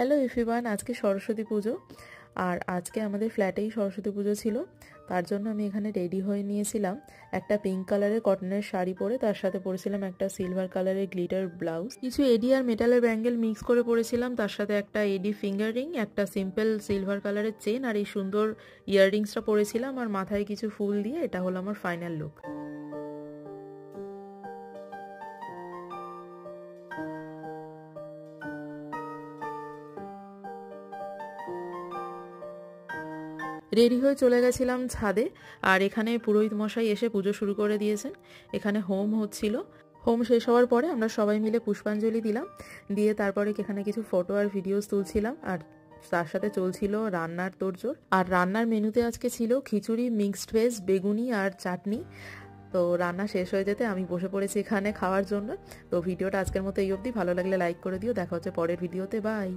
Hello everyone, আজকে সরস্বতী পুজো। আর আজকে আমাদের ফ্ল্যাটেই সরস্বতী পুজো ছিল। তার জন্য আমি এখানে রেডি হয়ে নিয়েছিলাম একটা পিঙ্ক কালারের কটনের শাড়ি পরে, তার সাথে পরেছিলাম একটা সিলভার কালারের গ্লিটার ব্লাউজ, কিছু এডি আর মেটালের ব্যাঙ্গেল মিক্স করে পরেছিলাম, তার সাথে একটা এডি ফিঙ্গার রিং, একটা সিম্পল সিলভার কালারের চেন আর এই সুন্দর ইয়াররিংসটা পরেছিলাম, আর মাথায় কিছু ফুল দিয়ে এটা হলো আমার ফাইনাল লুক। রেডি হয়ে চলে গেছিলাম ছাদে, আর এখানে পুরোহিত মশাই এসে পুজো শুরু করে দিয়েছেন। এখানে হোম হচ্ছিল। হোম শেষ হওয়ার পরে আমরা সবাই মিলে পুষ্পাঞ্জলি দিলাম, দিয়ে তারপরে এখানে কিছু ফটো আর ভিডিওস তুলছিলাম, আর তার সাথে চলছিল রান্নার তোড়জোড়। আর রান্নার মেনুতে আজকে ছিল খিচুড়ি, মিক্সড ভেজ, বেগুনি আর চাটনি। তো রান্না শেষ হয়ে যেতে আমি বসে পড়েছি এখানে খাওয়ার জন্য। তো ভিডিওটা আজকের মতো এই অবধি। ভালো লাগলে লাইক করে দিও। দেখা হচ্ছে পরের ভিডিওতে। বাই।